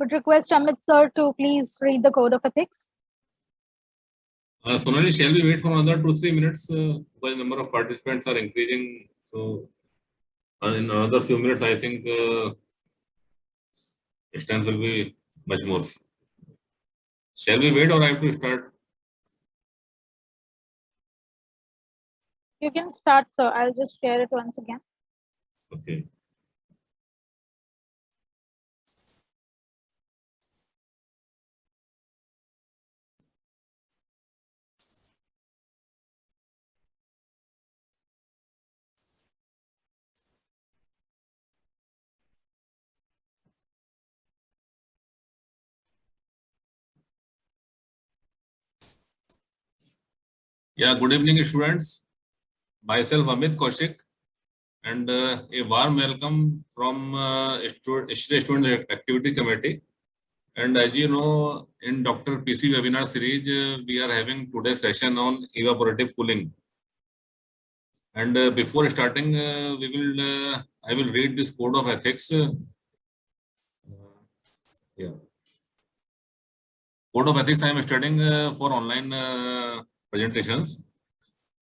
Would request Amit sir to please read the code of ethics. Sonali, shall we wait for another 2-3 minutes because the number of participants are increasing? So, in another few minutes, I think distance will be much more. Shall we wait or I have to start? You can start, sir. I'll just share it once again. Okay. Yeah, good evening, students. Myself, Amit Kaushik, and a warm welcome from Student Activity Committee. And as you know, in Dr. PC webinar series, we are having today's session on evaporative cooling. And before starting, I will read this code of ethics. Yeah. Code of ethics I am studying for online presentations.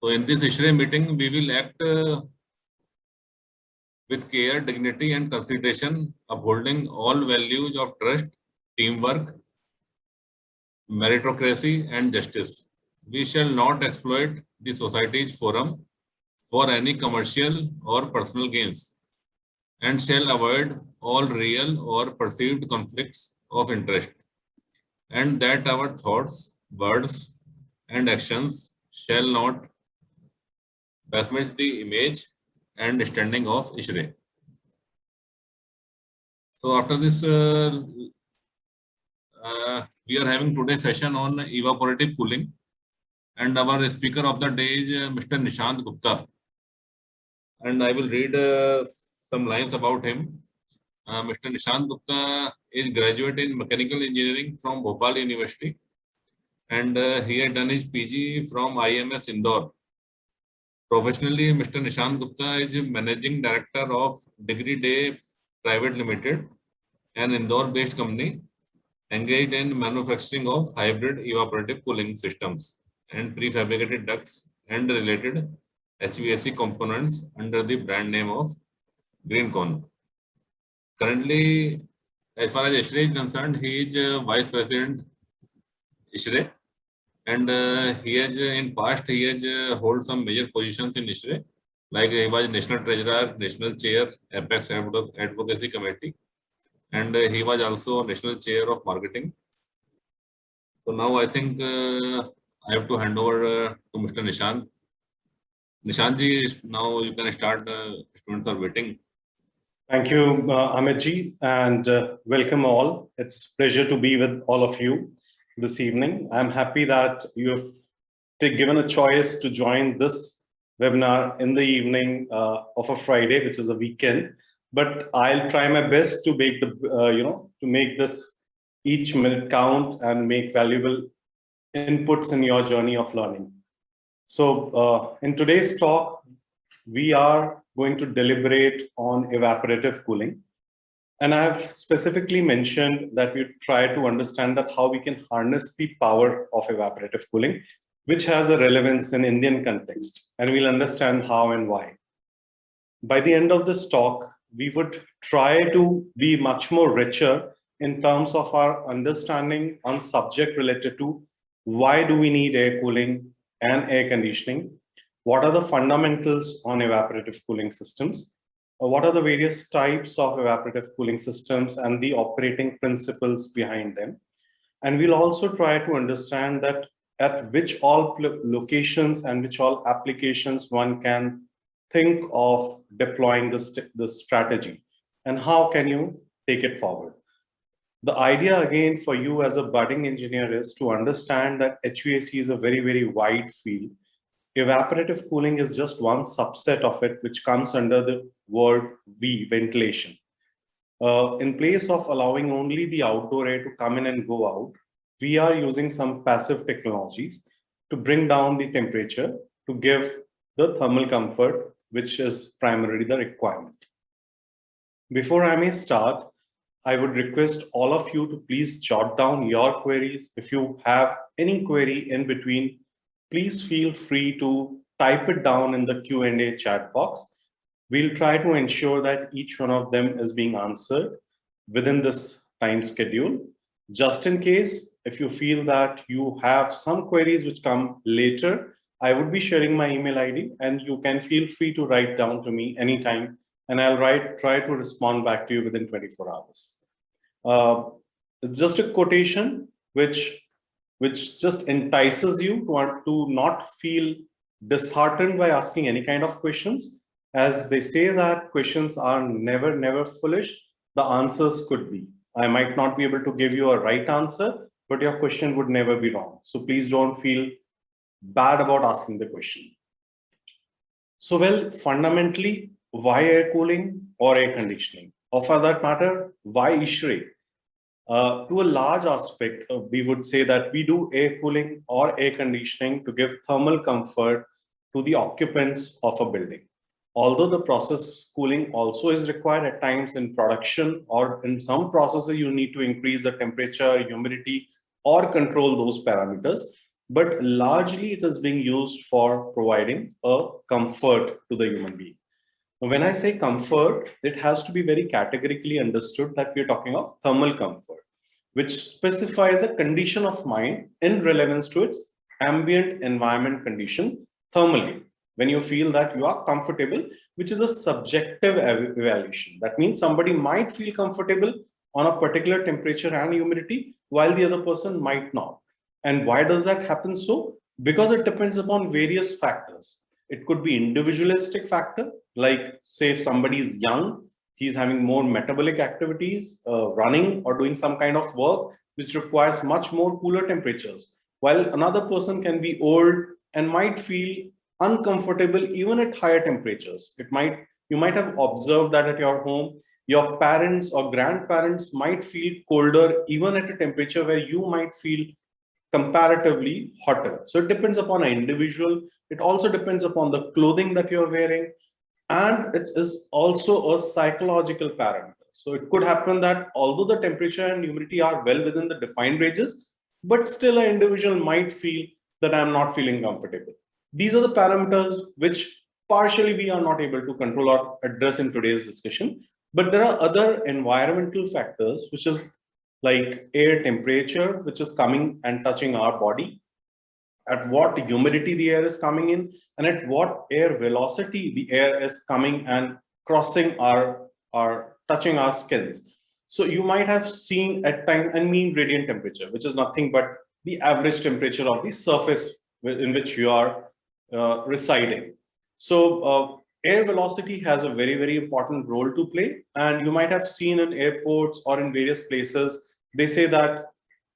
So in this ISHRE meeting, we will act with care, dignity, and consideration, upholding all values of trust, teamwork, meritocracy, and justice. We shall not exploit the society's forum for any commercial or personal gains, and shall avoid all real or perceived conflicts of interest, and that our thoughts, words, and actions shall not besmirch the image and standing of ISHRE. So after this, we are having today's session on evaporative cooling, and our speaker of the day is Mr. Nishant Gupta, and I will read some lines about him. Mr. Nishant Gupta is graduate in mechanical engineering from Bhopal University, and he had done his PG from IMS Indore. Professionally, Mr. Nishant Gupta is managing director of Degree Day Private Limited, an Indore-based company engaged in manufacturing of hybrid evaporative cooling systems and prefabricated ducts and related HVAC components under the brand name of Greencon. Currently, as far as ISHRE is concerned, he is Vice President ISHRE, and he has in past hold some major positions in ISHRE, like he was National Treasurer, National Chair, Apex Advocacy Committee, and he was also National Chair of Marketing. So now I think I have to hand over to Mr. Nishant. Nishantji, now you can start. Students are waiting. Thank you, Amitji, and welcome all. It's a pleasure to be with all of you this evening. I'm happy that you have given a choice to join this webinar in the evening of a Friday, which is a weekend. But I'll try my best to make the to make this each minute count and make valuable inputs in your journey of learning. So in today's talk, we are going to deliberate on evaporative cooling. And I have specifically mentioned that we try to understand that how we can harness the power of evaporative cooling, which has a relevance in Indian context, and we'll understand how and why. By the end of this talk, we would try to be much more richer in terms of our understanding on subject related to why do we need air cooling and air conditioning, what are the fundamentals on evaporative cooling systems, what are the various types of evaporative cooling systems and the operating principles behind them. And we'll also try to understand that at which all locations and which all applications one can think of deploying this strategy and how can you take it forward. The idea again for you as a budding engineer is to understand that HVAC is a very, very wide field. Evaporative cooling is just one subset of it, which comes under the word V, ventilation. In place of allowing only the outdoor air to come in and go out, we are using some passive technologies to bring down the temperature to give the thermal comfort, which is primarily the requirement. Before I may start, I would request all of you to please jot down your queries. If you have any query in between, please feel free to type it down in the Q&A chat box. We'll try to ensure that each one of them is being answered within this time schedule. Just in case, if you feel that you have some queries which come later, I would be sharing my email ID and you can feel free to write down to me anytime and I'll try to respond back to you within 24 hours. It's just a quotation which just entices you to not feel disheartened by asking any kind of questions. As they say that questions are never foolish, the answers could be. I might not be able to give you a right answer, but your question would never be wrong. So please don't feel bad about asking the question. So well, fundamentally, why air cooling or air conditioning? Or for that matter, why ISHRAE? To a large aspect, we would say that we do air cooling or air conditioning to give thermal comfort to the occupants of a building. Although the process cooling also is required at times in production or in some processes, you need to increase the temperature, humidity, or control those parameters. But largely it is being used for providing a comfort to the human being. When I say comfort, it has to be very categorically understood that we're talking of thermal comfort, which specifies a condition of mind in relevance to its ambient environment condition thermally. When you feel that you are comfortable, which is a subjective evaluation. That means somebody might feel comfortable on a particular temperature and humidity, while the other person might not. And why does that happen so? Because it depends upon various factors. It could be individualistic factor, like say if somebody is young, he's having more metabolic activities, running or doing some kind of work, which requires much more cooler temperatures. While another person can be old and might feel uncomfortable even at higher temperatures. You might have observed that at your home, your parents or grandparents might feel colder even at a temperature where you might feel comparatively hotter. So it depends upon an individual. It also depends upon the clothing that you're wearing. And it is also a psychological parameter. So it could happen that although the temperature and humidity are well within the defined ranges, but still an individual might feel that I'm not feeling comfortable. These are the parameters which partially we are not able to control or address in today's discussion. But there are other environmental factors, which is like air temperature, which is coming and touching our body, at what humidity the air is coming in, and at what air velocity the air is coming and crossing touching our skins. So you might have seen at time and mean radiant temperature, which is nothing but the average temperature of the surface in which you are residing. So air velocity has a very important role to play, and you might have seen in airports or in various places, they say that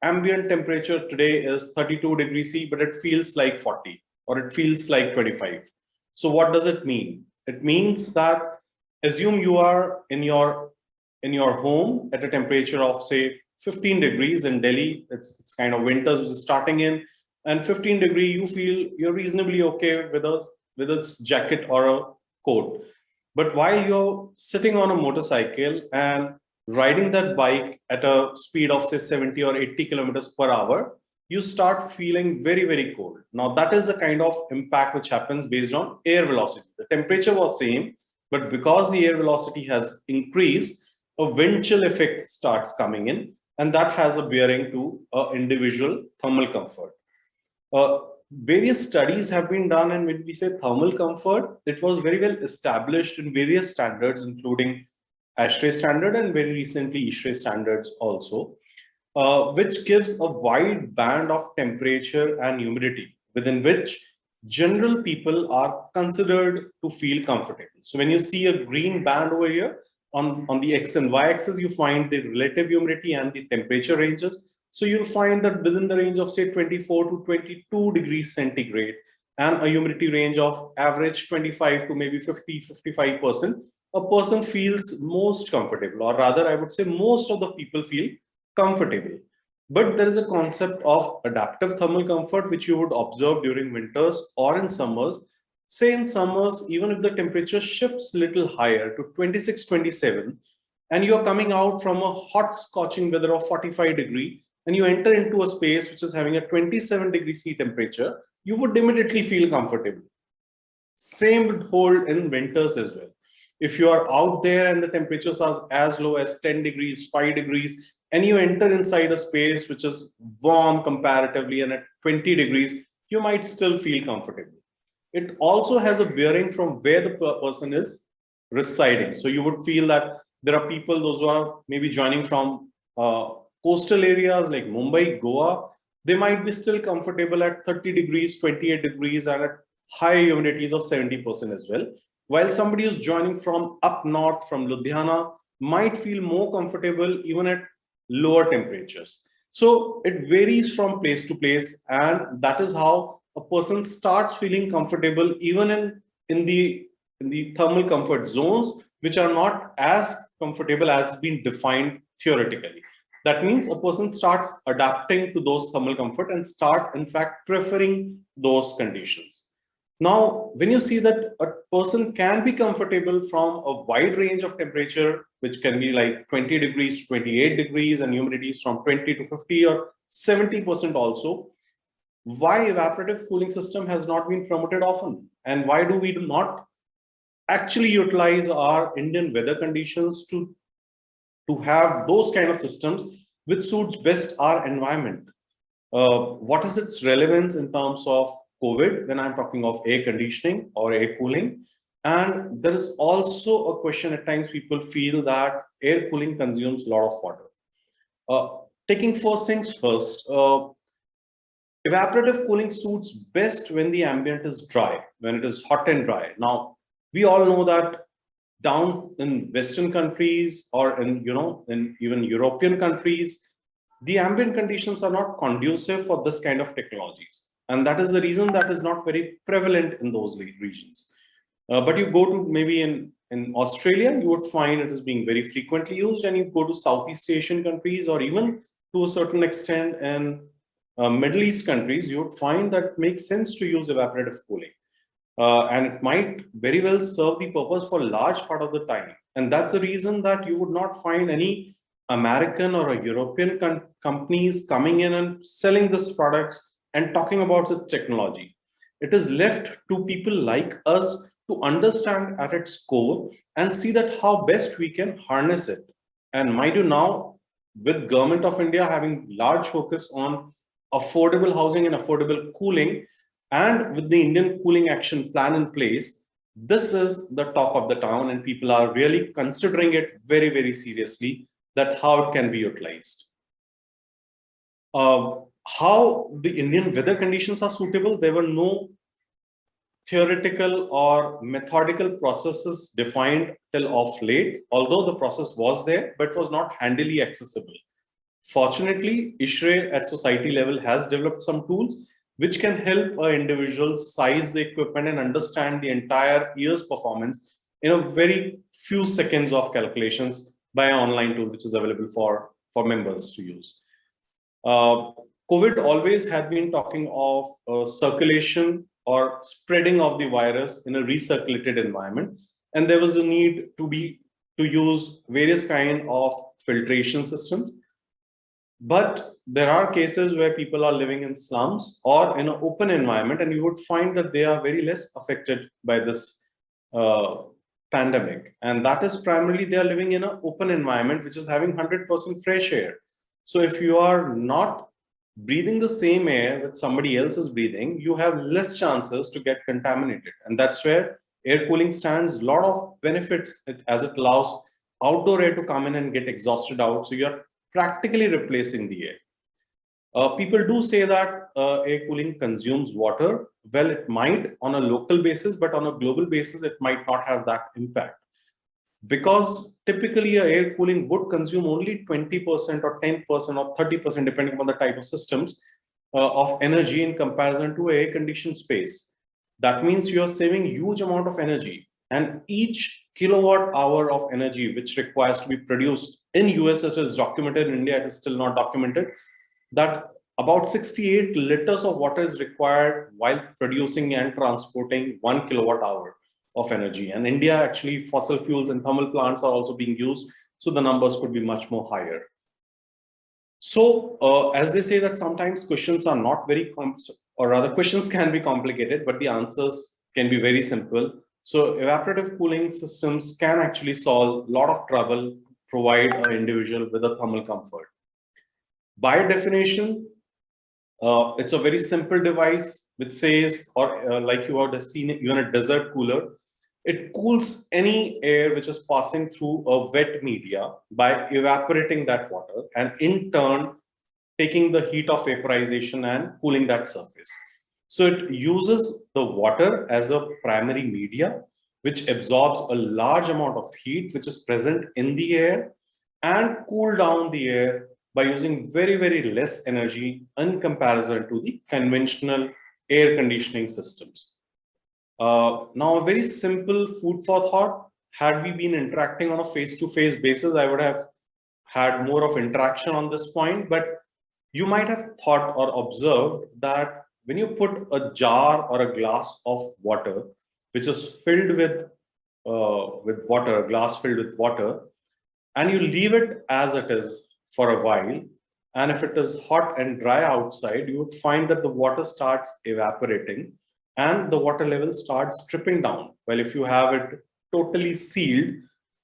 ambient temperature today is 32 degrees C, but it feels like 40 or it feels like 25. So what does it mean? It means that assume you are in your home at a temperature of say 15 degrees in Delhi. It's kind of winters which is starting in, and 15 degree you feel you're reasonably okay with a jacket or a coat. But while you're sitting on a motorcycle and riding that bike at a speed of say 70 or 80 kilometers per hour, you start feeling very cold. Now that is the kind of impact which happens based on air velocity. The temperature was same, but because the air velocity has increased, a wind chill effect starts coming in, and that has a bearing to individual thermal comfort. Various studies have been done, and when we say thermal comfort, it was very well established in various standards, including ASHRAE standard and very recently ISHRAE standards also, which gives a wide band of temperature and humidity within which general people are considered to feel comfortable. So when you see a green band over here on the X and Y axis, you find the relative humidity and the temperature ranges. So you'll find that within the range of say 24 to 22 degrees centigrade and a humidity range of average 25 to maybe 50–55%, a person feels most comfortable, or rather I would say most of the people feel comfortable. But there is a concept of adaptive thermal comfort which you would observe during winters or in summers. Say in summers, even if the temperature shifts little higher to 26–27, and you're coming out from a hot scorching weather of 45 degree, and you enter into a space which is having a 27-degree sea temperature, you would immediately feel comfortable. Same would hold in winters as well. If you are out there and the temperatures are as low as 10 degrees, 5 degrees, and you enter inside a space which is warm comparatively and at 20 degrees, you might still feel comfortable. It also has a bearing from where the person is residing. So you would feel that there are people, those who are maybe joining from coastal areas like Mumbai, Goa, they might be still comfortable at 30 degrees, 28 degrees, and at high humidities of 70% as well. While somebody who's joining from up north, from Ludhiana, might feel more comfortable even at lower temperatures. So it varies from place to place, and that is how a person starts feeling comfortable even in the thermal comfort zones, which are not as comfortable as been defined theoretically. That means a person starts adapting to those thermal comfort and start, in fact, preferring those conditions. Now, when you see that a person can be comfortable from a wide range of temperature, which can be like 20 degrees to 28 degrees and humidities from 20 to 50 or 70% also, why evaporative cooling system has not been promoted often? And why do we not actually utilize our Indian weather conditions to have those kind of systems which suits best our environment? What is its relevance in terms of COVID when I'm talking of air conditioning or air cooling? And there is also a question at times people feel that air cooling consumes a lot of water. Taking first things first, evaporative cooling suits best when the ambient is dry, when it is hot and dry. Now, we all know that down in Western countries or in even European countries, the ambient conditions are not conducive for this kind of technologies. And that is the reason that is not very prevalent in those regions. But you go to maybe in Australia, you would find it is being very frequently used, and you go to Southeast Asian countries or even to a certain extent in Middle East countries, you would find that it makes sense to use evaporative cooling. And it might very well serve the purpose for a large part of the time. And that's the reason that you would not find any American or a European companies coming in and selling these products and talking about this technology. It is left to people like us to understand at its core and see that how best we can harness it. And mind you, now with Government of India having large focus on affordable housing and affordable cooling, and with the Indian Cooling Action Plan in place, this is the talk of the town, and people are really considering it very, very seriously, that how it can be utilized. How the Indian weather conditions are suitable, there were no theoretical or methodical processes defined till of late, although the process was there, but was not handily accessible. Fortunately, ISHRE at society level has developed some tools which can help an individual size the equipment and understand the entire year's performance in a very few seconds of calculations by an online tool which is available for members to use. COVID always had been talking of circulation or spreading of the virus in a recirculated environment, and there was a need to use various kind of filtration systems. But there are cases where people are living in slums or in an open environment, and you would find that they are very less affected by this pandemic. And that is primarily they are living in an open environment which is having 100% fresh air. So if you are not breathing the same air that somebody else is breathing, you have less chances to get contaminated. And that's where air cooling stands a lot of benefits, as it allows outdoor air to come in and get exhausted out. So you're practically replacing the air. People do say that air cooling consumes water. Well, it might on a local basis, but on a global basis, it might not have that impact. Because typically air cooling would consume only 20% or 10% or 30%, depending on the type of systems, of energy in comparison to air conditioned space. That means you're saving huge amount of energy. And each kilowatt hour of energy which requires to be produced in US, as is documented, in India it is still not documented, that about 68 liters of water is required while producing and transporting 1 kilowatt hour of energy. And India, actually, fossil fuels and thermal plants are also being used. So the numbers could be much more higher. So as they say that sometimes questions are not very or rather questions can be complicated, but the answers can be very simple. So evaporative cooling systems can actually solve a lot of trouble, provide an individual with a thermal comfort. By definition, it's a very simple device which says, or like you would have seen it, even a desert cooler, it cools any air which is passing through a wet media by evaporating that water and in turn taking the heat of vaporization and cooling that surface. So it uses the water as a primary media which absorbs a large amount of heat which is present in the air and cool down the air by using very, very less energy in comparison to the conventional air conditioning systems. Now, a very simple food for thought. Had we been interacting on a face-to-face basis, I would have had more of interaction on this point. But you might have thought or observed that when you put a jar or a glass of water, which is filled with water, a glass filled with water, and you leave it as it is for a while, and if it is hot and dry outside, you would find that the water starts evaporating and the water level starts dripping down. Well, if you have it totally sealed,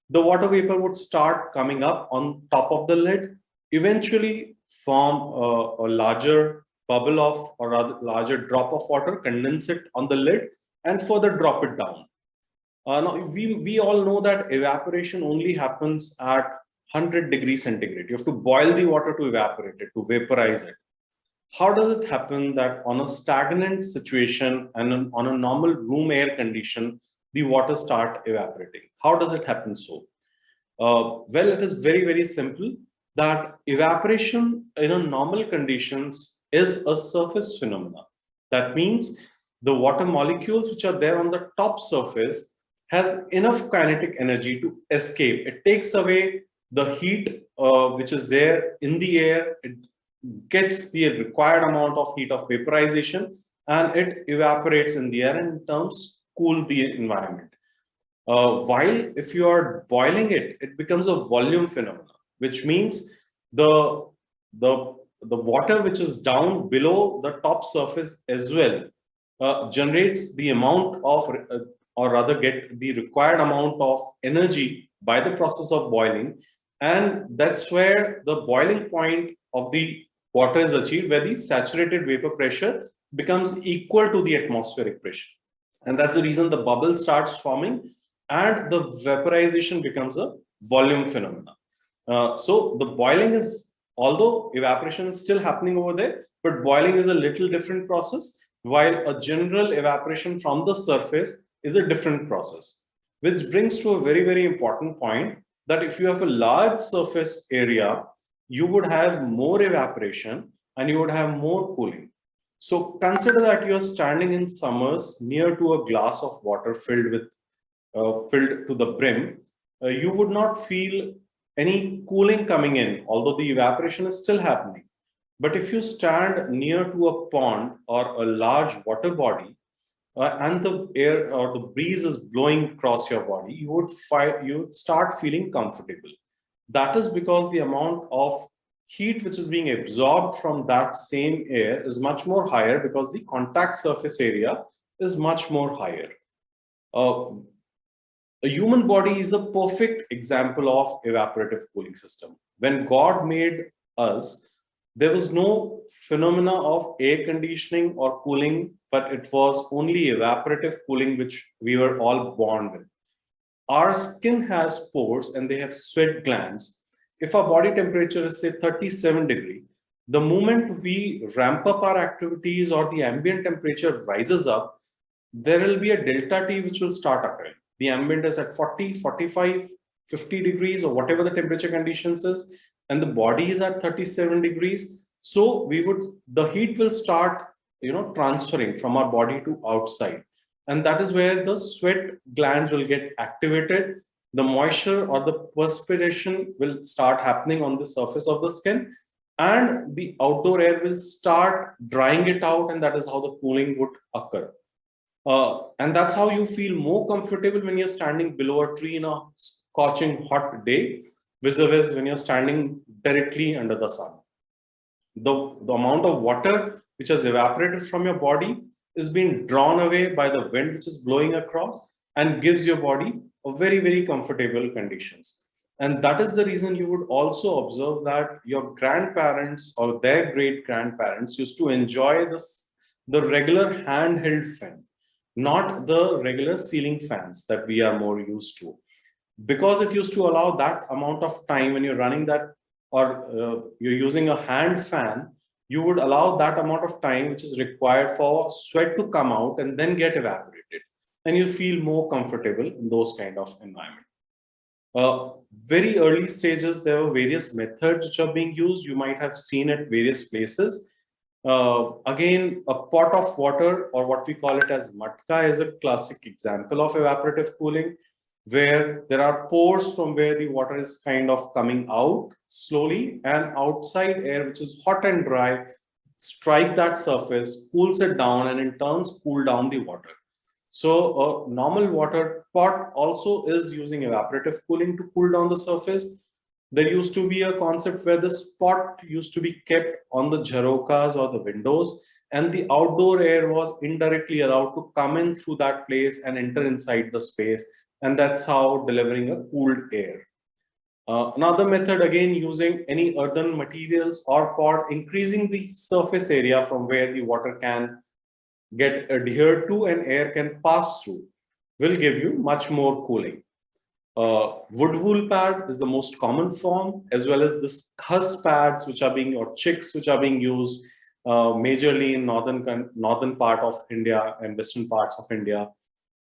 the water vapor would start coming up on top of the lid, eventually form a larger bubble of, or rather larger drop of water, condense it on the lid and further drop it down. Now, we all know that evaporation only happens at 100 degrees centigrade. You have to boil the water to evaporate it, to vaporize it. How does it happen that on a stagnant situation and on a normal room air condition, the water start evaporating? How does it happen so? Well, it is very, very simple that evaporation in a normal conditions is a surface phenomena. That means the water molecules which are there on the top surface has enough kinetic energy to escape. It takes away the heat which is there in the air. It gets the required amount of heat of vaporization and it evaporates in the air and in turns cool the environment. While if you are boiling it, it becomes a volume phenomena, which means the water which is down below the top surface as well generates the amount of, or rather get the required amount of energy by the process of boiling. And that's where the boiling point of the water is achieved, where the saturated vapor pressure becomes equal to the atmospheric pressure. And that's the reason the bubble starts forming and the vaporization becomes a volume phenomena. So the boiling is, although evaporation is still happening over there, but boiling is a little different process, while a general evaporation from the surface is a different process, which brings to a very, very important point that if you have a large surface area, you would have more evaporation and you would have more cooling. So consider that you're standing in summers near to a glass of water filled to the brim. You would not feel any cooling coming in, although the evaporation is still happening. But if you stand near to a pond or a large water body, and the air or the breeze is blowing across your body, you would start feeling comfortable. That is because the amount of heat which is being absorbed from that same air is much more higher because the contact surface area is much more higher. A human body is a perfect example of evaporative cooling system. When God made us, there was no phenomena of air conditioning or cooling, but it was only evaporative cooling which we were all born with. Our skin has pores and they have sweat glands. If our body temperature is say 37 degrees, the moment we ramp up our activities or the ambient temperature rises up, there will be a delta T which will start occurring. The ambient is at 40, 45, 50 degrees or whatever the temperature conditions is, and the body is at 37 degrees. So the heat will start, transferring from our body to outside. And that is where the sweat glands will get activated. The moisture or the perspiration will start happening on the surface of the skin, and the outdoor air will start drying it out, and that is how the cooling would occur. And that's how you feel more comfortable when you're standing below a tree in a scorching hot day. vis-a-vis when you're standing directly under the sun. The amount of water which has evaporated from your body is being drawn away by the wind which is blowing across and gives your body a very, very comfortable conditions. And that is the reason you would also observe that your grandparents or their great grandparents used to enjoy the regular handheld fan, not the regular ceiling fans that we are more used to, because it used to allow that amount of time when you're running that or you're using a hand fan, you would allow that amount of time which is required for sweat to come out and then get evaporated, and you feel more comfortable in those kind of environment. Very early stages, there were various methods which are being used. You might have seen at various places. Again, a pot of water, or what we call it as matka, is a classic example of evaporative cooling, where there are pores from where the water is kind of coming out slowly, and outside air, which is hot and dry, strike that surface, cools it down, and in turns cool down the water. So a normal water pot also is using evaporative cooling to cool down the surface. There used to be a concept where this pot used to be kept on the jharokas or the windows, and the outdoor air was indirectly allowed to come in through that place and enter inside the space. And that's how delivering a cooled air. Another method, again, using any earthen materials or pot, increasing the surface area from where the water can get adhered to and air can pass through, will give you much more cooling. Wood wool pad is the most common form, as well as the khas pads, which are being, or chicks, which are being used majorly in northern part of India and western parts of India,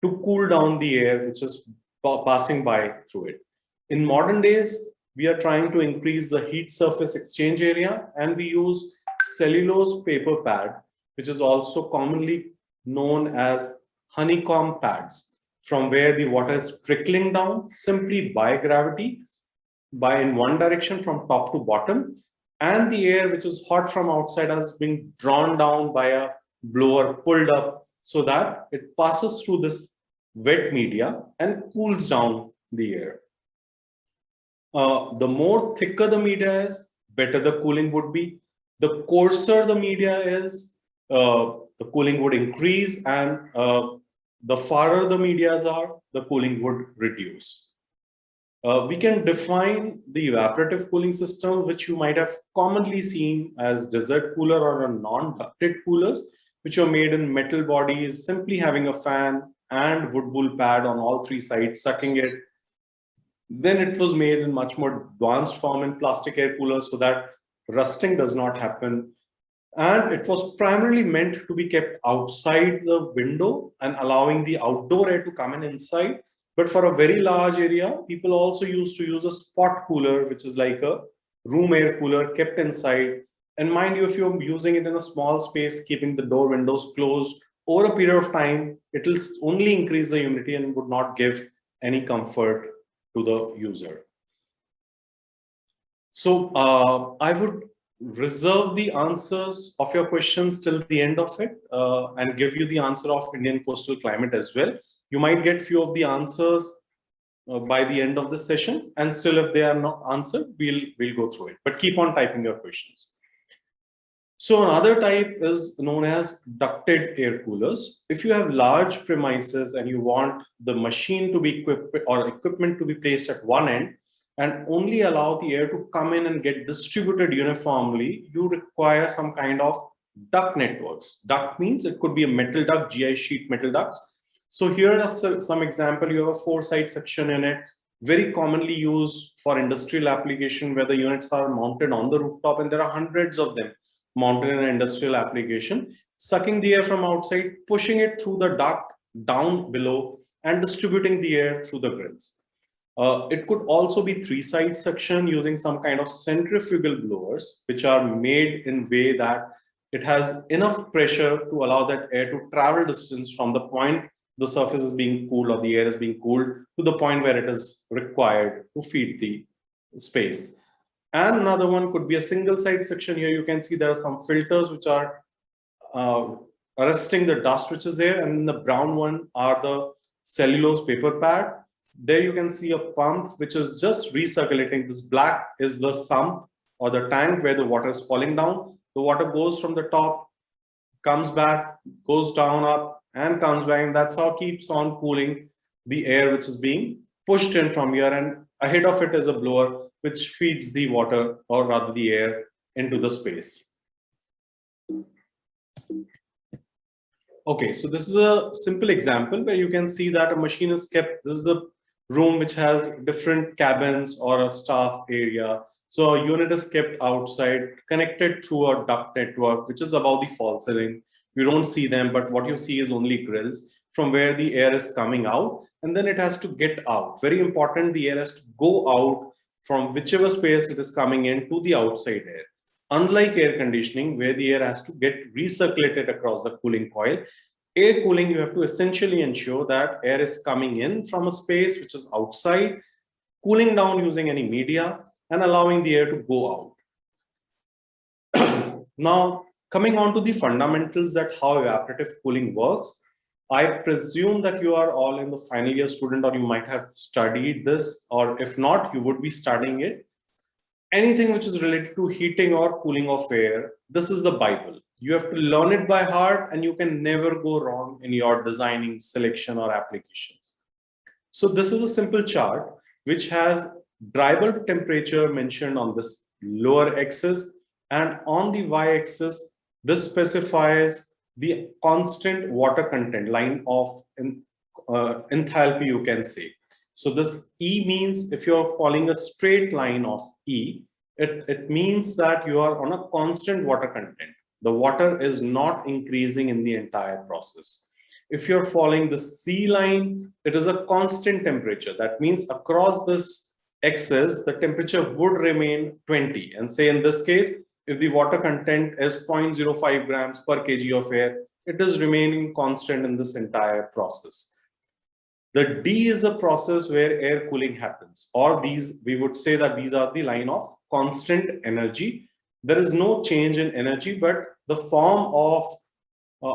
to cool down the air which is passing by through it. In modern days, we are trying to increase the heat surface exchange area, and we use cellulose paper pad, which is also commonly known as honeycomb pads, from where the water is trickling down simply by gravity, by in one direction from top to bottom, and the air which is hot from outside has been drawn down by a blower, pulled up, so that it passes through this wet media and cools down the air. The more thicker the media is, better the cooling would be. The coarser the media is, the cooling would increase, and the farther the medias are, the cooling would reduce. We can define the evaporative cooling system, which you might have commonly seen as desert cooler or a non-ducted coolers, which are made in metal bodies, simply having a fan and wood wool pad on all three sides, sucking it. Then it was made in much more advanced form in plastic air coolers, so that rusting does not happen. And it was primarily meant to be kept outside the window and allowing the outdoor air to come in inside. But for a very large area, people also used to use a spot cooler, which is like a room air cooler kept inside. And mind you, if you're using it in a small space, keeping the door windows closed, over a period of time, it will only increase the humidity and would not give any comfort to the user. So I would reserve the answers of your questions till the end of it and give you the answer of Indian coastal climate as well. You might get few of the answers by the end of the session, and still if they are not answered, we'll go through it, but keep on typing your questions. So another type is known as ducted air coolers. If you have large premises and you want the machine to be equipped or equipment to be placed at one end and only allow the air to come in and get distributed uniformly, you require some kind of duct networks. Duct means it could be a metal duct, GI sheet metal ducts. So here are some example. You have a 4-side suction unit, very commonly used for industrial application, where the units are mounted on the rooftop, and there are hundreds of them mounted in an industrial application, sucking the air from outside, pushing it through the duct down below, and distributing the air through the grills. It could also be 3-side suction using some kind of centrifugal blowers, which are made in a way that it has enough pressure to allow that air to travel distance from the point the surface is being cooled or the air is being cooled to the point where it is required to feed the space. And another one could be a single-side suction. Here you can see there are some filters which are arresting the dust which is there, and the brown one are the cellulose paper pad, There you can see a pump which is just recirculating. This black is the sump or the tank where the water is falling down. The water goes from the top, comes back, goes down, up, and comes back. And that's how it keeps on cooling the air which is being pushed in from here. And ahead of it is a blower which feeds the water, or rather the air, into the space. Okay, so this is a simple example where you can see that a machine is kept. This is a room which has different cabins or a staff area. So a unit is kept outside, connected through a duct network, which is above the false ceiling. You don't see them, but what you see is only grills from where the air is coming out, and then it has to get out. Very important, the air has to go out from whichever space it is coming in to the outside air. Unlike air conditioning, where the air has to get recirculated across the cooling coil, air cooling, you have to essentially ensure that air is coming in from a space which is outside, cooling down using any media, and allowing the air to go out. Now, coming on to the fundamentals that how evaporative cooling works, I presume that you are all in the final year student, or you might have studied this, or if not, you would be studying it. Anything which is related to heating or cooling of air, this is the Bible. You have to learn it by heart, and you can never go wrong in your designing, selection, or applications. So this is a simple chart which has dry bulb temperature mentioned on this lower axis, and on the y-axis, this specifies the constant water content line of enthalpy, you can say. So this E means if you're following a straight line of E, it means that you are on a constant water content. The water is not increasing in the entire process. If you're following the C line, it is a constant temperature. That means across this axis, the temperature would remain 20. And say in this case, if the water content is 0.05 grams per kg of air, it is remaining constant in this entire process. The D is a process where air cooling happens, or these, we would say that these are the line of constant energy. There is no change in energy, but the form of,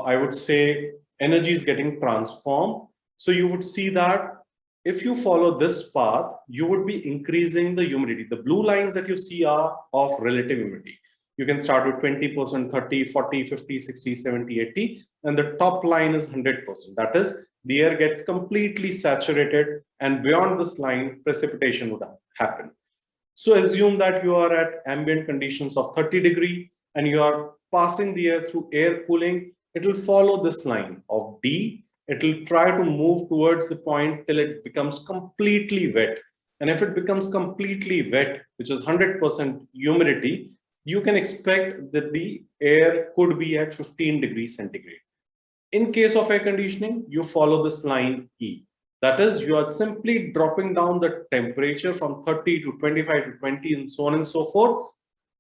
I would say, energy is getting transformed. So you would see that if you follow this path, you would be increasing the humidity. The blue lines that you see are of relative humidity. You can start with 20%, 30, 40, 50, 60, 70, 80, and the top line is 100%. That is, the air gets completely saturated, and beyond this line, precipitation would happen. So assume that you are at ambient conditions of 30 degrees and you are passing the air through air cooling. It will follow this line of D. It will try to move towards the point till it becomes completely wet. And if it becomes completely wet, which is 100% humidity, you can expect that the air could be at 15 degrees centigrade. In case of air conditioning, you follow this line E. That is, you are simply dropping down the temperature from 30 to 25 to 20 and so on and so forth.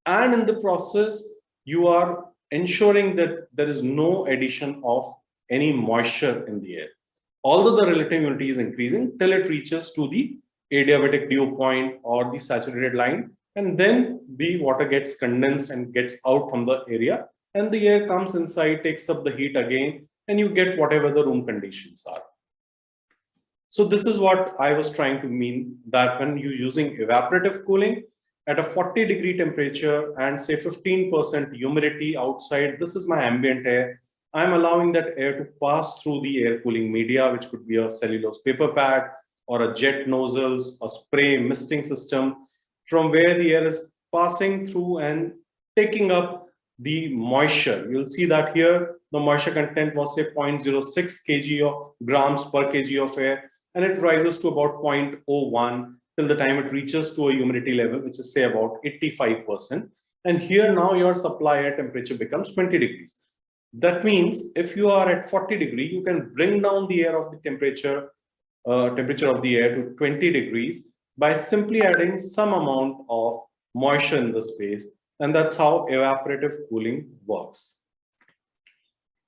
And in the process, you are ensuring that there is no addition of any moisture in the air. Although the relative humidity is increasing till it reaches to the adiabatic dew point or the saturated line, and then the water gets condensed and gets out from the area, and the air comes inside, takes up the heat again, and you get whatever the room conditions are. So this is what I was trying to mean, that when you're using evaporative cooling at a 40 degree temperature and say 15% humidity outside, this is my ambient air. I'm allowing that air to pass through the air cooling media, which could be a cellulose paper pad or a jet nozzles, a spray misting system, from where the air is passing through and taking up the moisture. You'll see that here, the moisture content was say 0.06 kg of grams per kg of air, and it rises to about 0.01 till the time it reaches to a humidity level, which is say about 85%. And here now your supply air temperature becomes 20 degrees. That means if you are at 40 degrees, you can bring down the air of the temperature of the air to 20 degrees by simply adding some amount of moisture in the space. And that's how evaporative cooling works.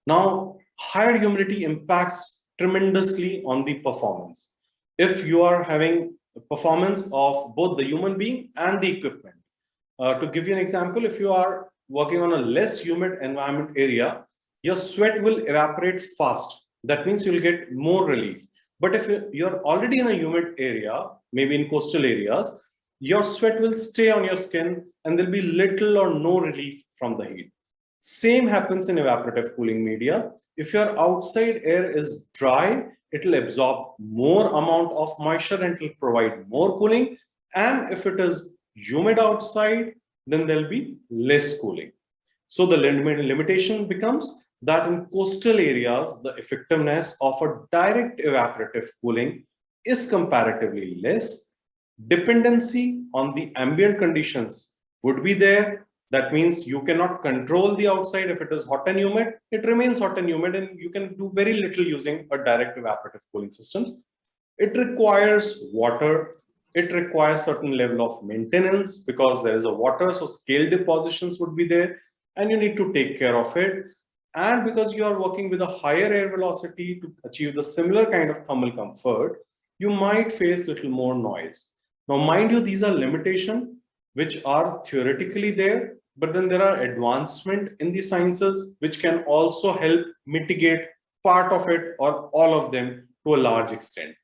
Now, higher humidity impacts tremendously on the performance. If you are having performance of both the human being and the equipment. To give you an example, if you are working on a less humid environment area, your sweat will evaporate fast. That means you'll get more relief. But if you're already in a humid area, maybe in coastal areas, your sweat will stay on your skin and there'll be little or no relief from the heat. Same happens in evaporative cooling media. If your outside air is dry, it will absorb more amount of moisture and it will provide more cooling. And if it is humid outside, then there'll be less cooling. So the limitation becomes that in coastal areas, the effectiveness of a direct evaporative cooling is comparatively less. Dependency on the ambient conditions would be there. That means you cannot control the outside. If it is hot and humid, it remains hot and humid, and you can do very little using a direct evaporative cooling systems. It requires water. It requires certain level of maintenance because there is a water, so scale depositions would be there, and you need to take care of it. And because you are working with a higher air velocity to achieve the similar kind of thermal comfort, you might face little more noise. Now, mind you, these are limitations which are theoretically there, but then there are advancement in the sciences which can also help mitigate part of it or all of them to a large extent.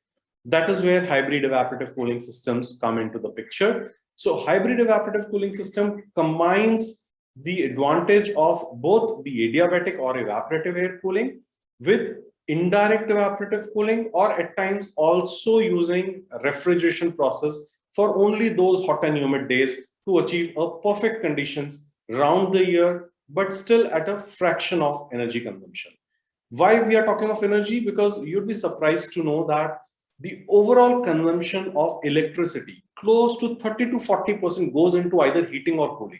That is where hybrid evaporative cooling systems come into the picture. So hybrid evaporative cooling system combines the advantage of both the adiabatic or evaporative air cooling with indirect evaporative cooling, or at times also using refrigeration process for only those hot and humid days to achieve a perfect conditions round the year, but still at a fraction of energy consumption. Why we are talking of energy? Because you'd be surprised to know that the overall consumption of electricity, close to 30 to 40% goes into either heating or cooling.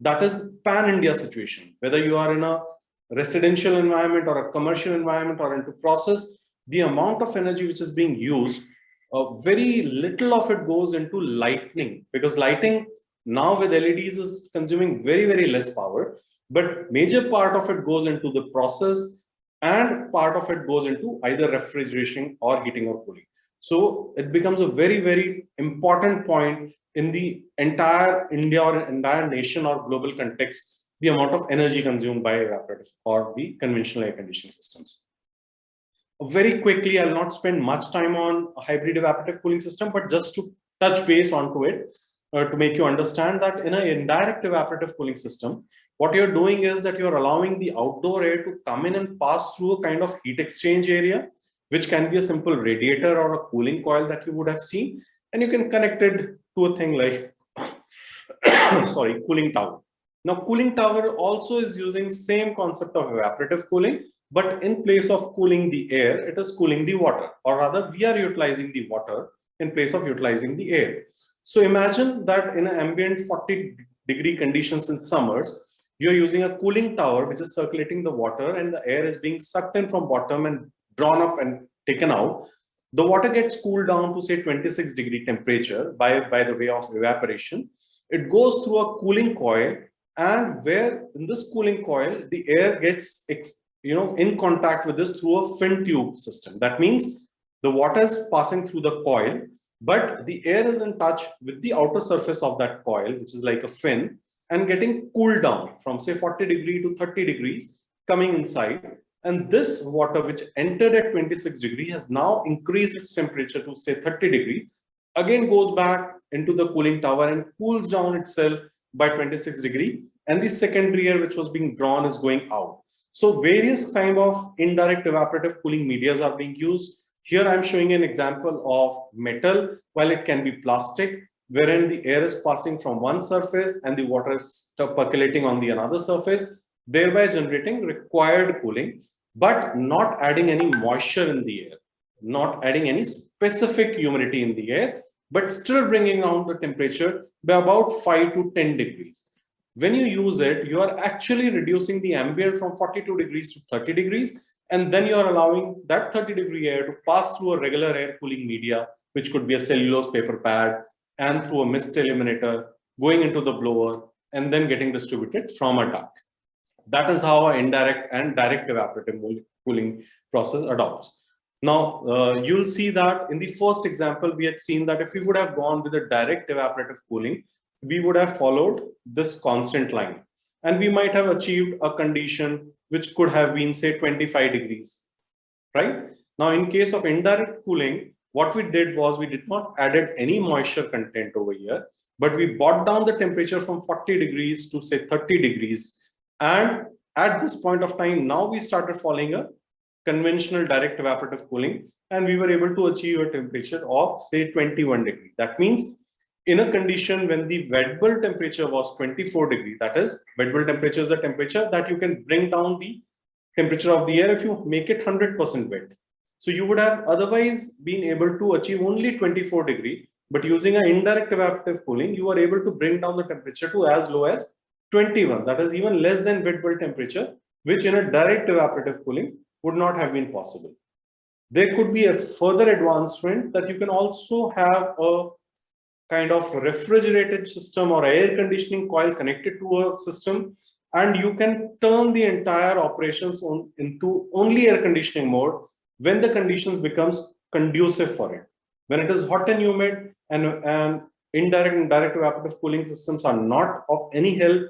That is pan-India situation. Whether you are in a residential environment or a commercial environment or into process, the amount of energy which is being used, very little of it goes into lighting, because lighting now with LEDs is consuming very, very less power, but major part of it goes into the process and part of it goes into either refrigeration or heating or cooling. So it becomes a very, very important point in the entire India or entire nation or global context, the amount of energy consumed by evaporative or the conventional air conditioning systems. Very quickly, I'll not spend much time on a hybrid evaporative cooling system, but just to touch base onto it, to make you understand that in an indirect evaporative cooling system, what you're doing is that you're allowing the outdoor air to come in and pass through a kind of heat exchange area, which can be a simple radiator or a cooling coil that you would have seen, and you can connect it to a thing like sorry, cooling tower. Now, cooling tower also is using same concept of evaporative cooling, but in place of cooling the air, it is cooling the water, or rather we are utilizing the water in place of utilizing the air. So imagine that in an ambient 40-degree conditions in summers, you're using a cooling tower which is circulating the water, and the air is being sucked in from bottom and drawn up and taken out. The water gets cooled down to say 26-degree temperature by the way of evaporation. It goes through a cooling coil, and where in this cooling coil, the air gets in contact with this through a fin tube system. That means the water is passing through the coil, but the air is in touch with the outer surface of that coil, which is like a fin, and getting cooled down from say 40 degrees to 30 degrees coming inside. And this water which entered at 26 degrees has now increased its temperature to say 30 degrees, again goes back into the cooling tower and cools down itself by 26 degrees. And the secondary air which was being drawn is going out. So various kind of indirect evaporative cooling medias are being used. Here I'm showing an example of metal, while it can be plastic, wherein the air is passing from one surface and the water is percolating on the another surface, thereby generating required cooling, but not adding any moisture in the air, not adding any specific humidity in the air, but still bringing down the temperature by about 5 to 10 degrees. When you use it, you are actually reducing the ambient from 42 degrees to 30 degrees, and then you are allowing that 30-degree air to pass through a regular air cooling media, which could be a cellulose paper pad, and through a mist eliminator, going into the blower, and then getting distributed from a duct. That is how an indirect and direct evaporative cooling process adopts. Now, you'll see that in the first example, we had seen that if we would have gone with a direct evaporative cooling, we would have followed this constant line, and we might have achieved a condition which could have been say 25 degrees, right? Now, in case of indirect cooling, what we did was we did not added any moisture content over here, but we brought down the temperature from 40 degrees to say 30 degrees. And at this point of time, now we started following a conventional direct evaporative cooling, and we were able to achieve a temperature of say 21 degrees. That means in a condition when the wet bulb temperature was 24 degrees, that is, wet bulb temperature is the temperature that you can bring down the temperature of the air if you make it 100% wet. So you would have otherwise been able to achieve only 24 degrees, but using an indirect evaporative cooling, you are able to bring down the temperature to as low as 21. That is even less than wet bulb temperature, which in a direct evaporative cooling would not have been possible. There could be a further advancement that you can also have a kind of refrigerated system or air conditioning coil connected to a system, and you can turn the entire operations into only air conditioning mode when the conditions becomes conducive for it. When it is hot and humid and indirect and direct evaporative cooling systems are not of any help,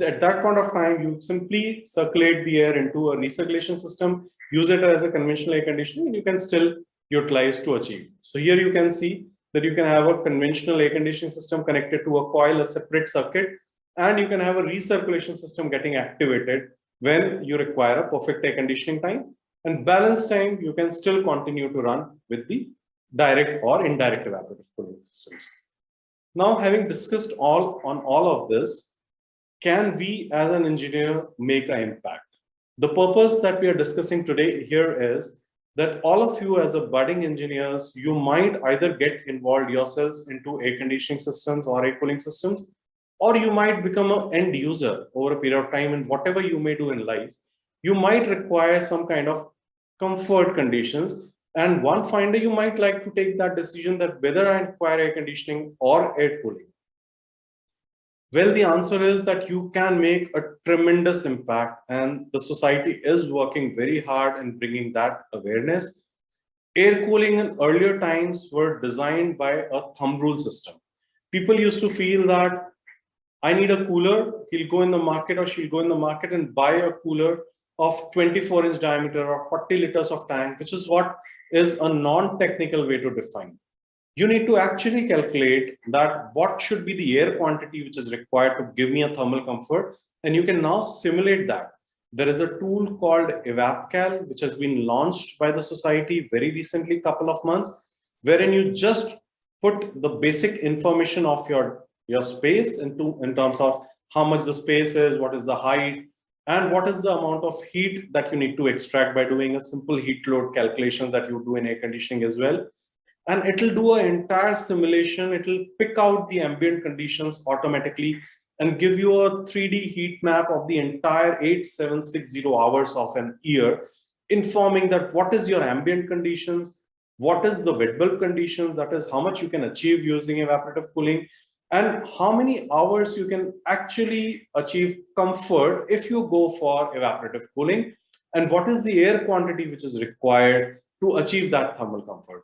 at that point of time, you simply circulate the air into a recirculation system, use it as a conventional air conditioning, and you can still utilize to achieve. So here you can see that you can have a conventional air conditioning system connected to a coil, a separate circuit, and you can have a recirculation system getting activated when you require a perfect air conditioning time. And balance time, you can still continue to run with the direct or indirect evaporative cooling systems. Now, having discussed all of this, can we as an engineer make an impact? The purpose that we are discussing today here is that all of you as a budding engineers, you might either get involved yourselves into air conditioning systems or air cooling systems, or you might become an end user over a period of time, and whatever you may do in life, you might require some kind of comfort conditions. And one fine day, you might like to take that decision that whether I require air conditioning or air cooling. Well, the answer is that you can make a tremendous impact, and the society is working very hard in bringing that awareness. Air cooling in earlier times were designed by a thumb rule system. People used to feel that I need a cooler, he'll go in the market or she'll go in the market and buy a cooler of 24-inch diameter or 40 liters of tank, which is what is a non-technical way to define. You need to actually calculate that what should be the air quantity which is required to give me a thermal comfort, and you can now simulate that. There is a tool called EvapCal, which has been launched by the society very recently, couple of months, wherein you just put the basic information of your space in terms of how much the space is, what is the height, and what is the amount of heat that you need to extract by doing a simple heat load calculation that you do in air conditioning as well. And it will do an entire simulation. It will pick out the ambient conditions automatically and give you a 3D heat map of the entire 8760 hours of an year, informing that what is your ambient conditions, what is the wet bulb conditions, that is how much you can achieve using evaporative cooling, and how many hours you can actually achieve comfort if you go for evaporative cooling, and what is the air quantity which is required to achieve that thermal comfort.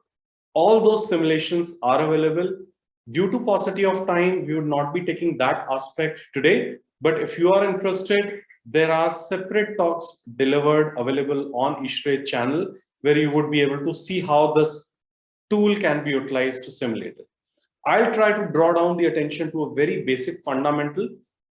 All those simulations are available. Due to paucity of time, we would not be taking that aspect today, but if you are interested, there are separate talks delivered available on ISHRE channel where you would be able to see how this tool can be utilized to simulate it. I'll try to draw down the attention to a very basic fundamental.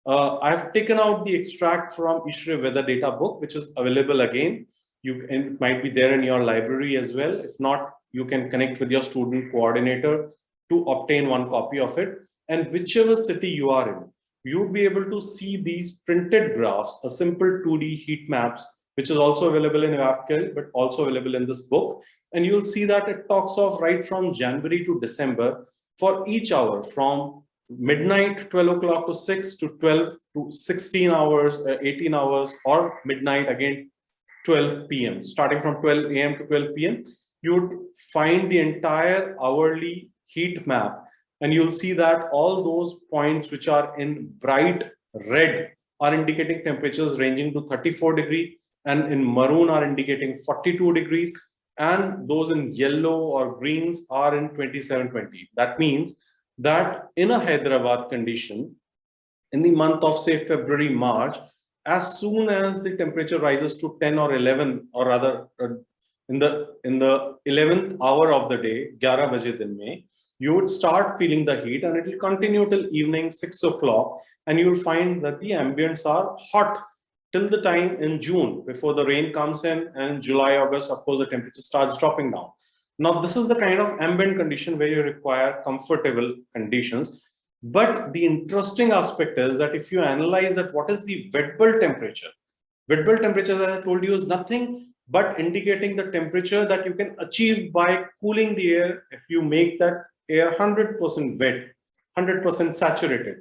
I've taken out the extract from ISHRE weather data book, which is available again. It might be there in your library as well. If not, you can connect with your student coordinator to obtain one copy of it. And whichever city you are in, you'll be able to see these printed graphs, a simple 2D heat maps, which is also available in EvapCal, but also available in this book. And you'll see that it talks of right from January to December for each hour, from midnight 12 o'clock to 6 to 12 to 16 hours, 18 hours, or midnight again 12 p.m. Starting from 12 a.m. to 12 p.m. you would find the entire hourly heat map, and you'll see that all those points which are in bright red are indicating temperatures ranging to 34 degrees, and in maroon are indicating 42 degrees, and those in yellow or greens are in 27-20. That means that in a Hyderabad condition, in the month of say February, March, as soon as the temperature rises to 10 or 11, or rather in the 11th hour of the day, 11 baje din mein, you would start feeling the heat, and it will continue till evening 6 o'clock, and you will find that the ambients are hot till the time in June before the rain comes in, and July, August, of course, the temperature starts dropping down. Now, this is the kind of ambient condition where you require comfortable conditions. But the interesting aspect is that if you analyze that, what is the wet bulb temperature? Wet bulb temperature, as I told you, is nothing but indicating the temperature that you can achieve by cooling the air. If you make that air 100% wet, 100% saturated,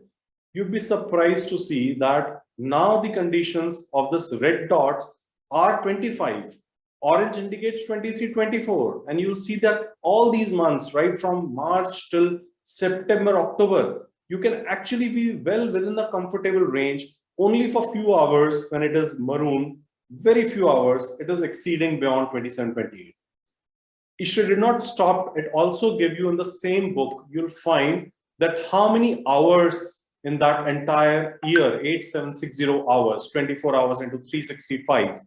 you'd be surprised to see that now the conditions of this red dots are 25. Orange indicates 23, 24. And you'll see that all these months, right from March till September, October, you can actually be well within the comfortable range. Only for few hours when it is maroon, very few hours, it is exceeding beyond 27, 28. ISRO did not stop. It also give you in the same book, you'll find that how many hours in that entire year, 8760 hours, 24 hours into 365.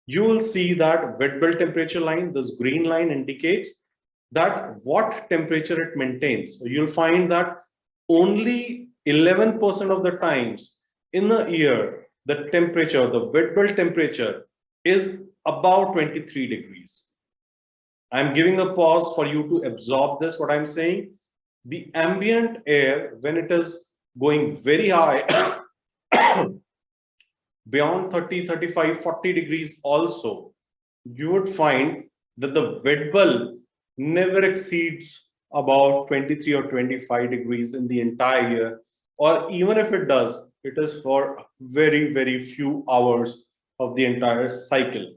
You will see that wet bulb temperature line, this green line indicates that what temperature it maintains. So you'll find that only 11% of the times in the year, the temperature, the wet bulb temperature is about 23 degrees. I'm giving a pause for you to absorb this, what I'm saying. The ambient air, when it is going very high, beyond 30, 35, 40 degrees also, you would find that the wet bulb never exceeds about 23 or 25 degrees in the entire year. Or even if it does, it is for very, very few hours of the entire cycle.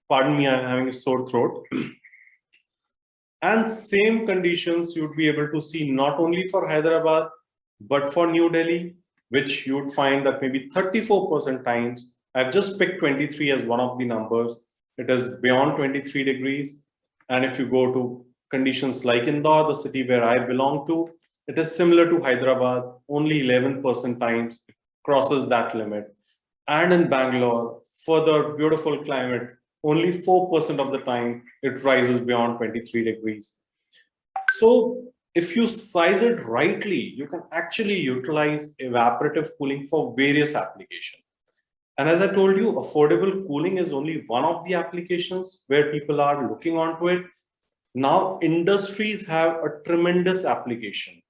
Pardon me, I'm having a sore throat. And same conditions you'd be able to see not only for Hyderabad, but for New Delhi, which you would find that maybe 34% times. I've just picked 23 as one of the numbers. It is beyond 23 degrees. And if you go to conditions like Indore, the city where I belong to, it is similar to Hyderabad, only 11% times it crosses that limit. And in Bangalore, further beautiful climate, only 4% of the time it rises beyond 23 degrees. So if you size it rightly, you can actually utilize evaporative cooling for various applications. And as I told you, affordable cooling is only one of the applications where people are looking onto it. Now, industries have a tremendous application.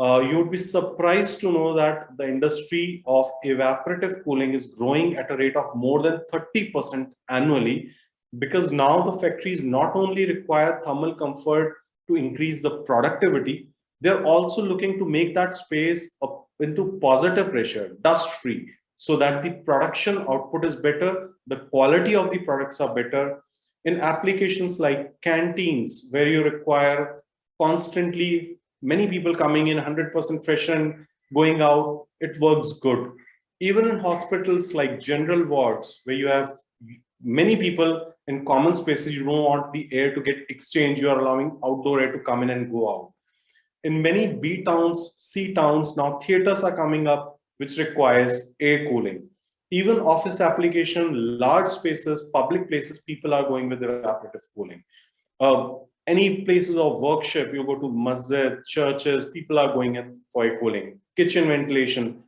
You would be surprised to know that the industry of evaporative cooling is growing at a rate of more than 30% annually, because now the factories not only require thermal comfort to increase the productivity, they're also looking to make that space up into positive pressure, dust-free, so that the production output is better, the quality of the products are better. In applications like canteens, where you require constantly many people coming in 100% fresh and going out, it works good. Even in hospitals like general wards, where you have many people in common spaces, you don't want the air to get exchanged, you are allowing outdoor air to come in and go out. In many B towns, C towns, now theaters are coming up, which requires air cooling. Even office application, large spaces, public places, people are going with evaporative cooling. Any places of workshop, you go to masjid, churches, people are going in for air cooling. Kitchen ventilation,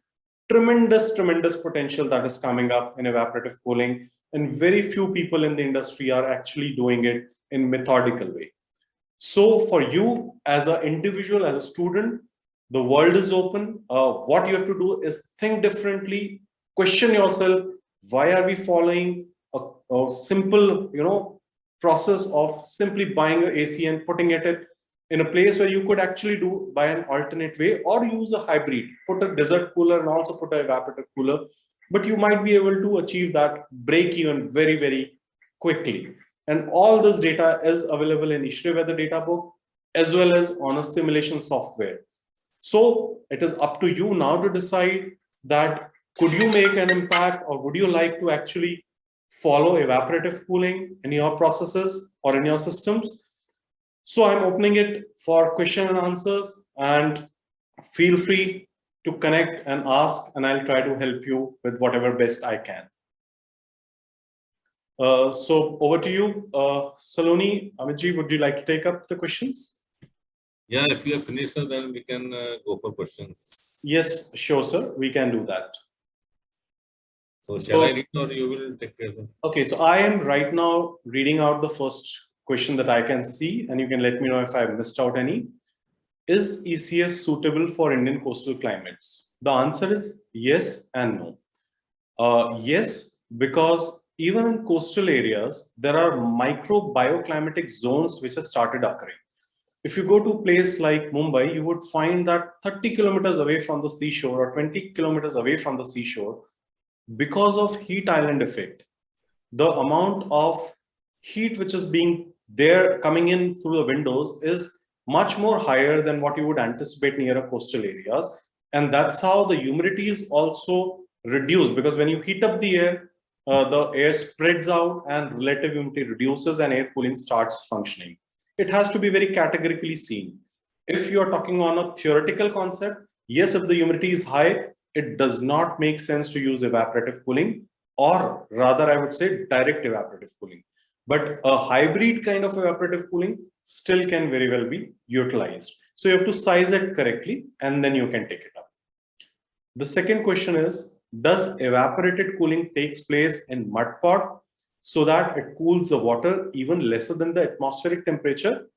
tremendous potential that is coming up in evaporative cooling. And very few people in the industry are actually doing it in methodical way. So for you as an individual, as a student, the world is open. What you have to do is think differently, question yourself, why are we following a simple, process of simply buying an AC and putting it in a place where you could actually do by an alternate way, or use a hybrid, put a desert cooler and also put an evaporative cooler, but you might be able to achieve that break even very, very quickly. And all this data is available in ISRO Weather Data Book, as well as on a simulation software. So it is up to you now to decide that could you make an impact, or would you like to actually follow evaporative cooling in your processes or in your systems? So I'm opening it for question and answers, and feel free to connect and ask, and I'll try to help you with whatever best I can. So over to you, Saloni. Amitji, would you like to take up the questions? Yeah, if you have finished, sir, then we can go for questions. Yes, sure, sir. We can do that. So shall I read or you will take care of it? Okay, so I am right now reading out the first question that I can see, and you can let me know if I've missed out any. Is ECS suitable for Indian coastal climates? The answer is yes and no. Yes, because even in coastal areas, there are micro bioclimatic zones which have started occurring. If you go to a place like Mumbai, you would find that 30 kilometers away from the seashore or 20 kilometers away from the seashore, because of heat island effect, the amount of heat which is being there coming in through the windows is much more higher than what you would anticipate near a coastal areas. And that's how the humidity is also reduced, because when you heat up the air spreads out and relative humidity reduces and air cooling starts functioning. It has to be very categorically seen. If you're talking on a theoretical concept, yes, if the humidity is high, it does not make sense to use evaporative cooling, or rather I would say direct evaporative cooling. But a hybrid kind of evaporative cooling still can very well be utilized. So you have to size it correctly and then you can take it up. The second question is, does evaporated cooling takes place in mud pot so that it cools the water even lesser than the atmospheric temperature?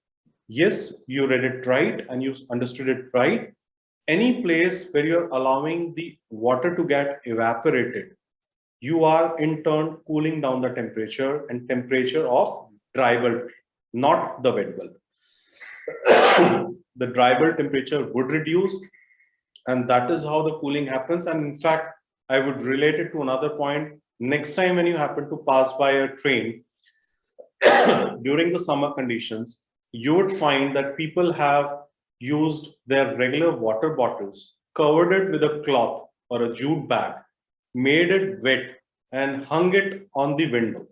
Yes, you read it right and you understood it right. Any place where you're allowing the water to get evaporated, you are in turn cooling down the temperature and temperature of dry bulb, not the wet bulb. The dry bulb temperature would reduce, and that is how the cooling happens. And in fact, I would relate it to another point. Next time when you happen to pass by a train during the summer conditions, you would find that people have used their regular water bottles, covered it with a cloth or a jute bag, made it wet and hung it on the window.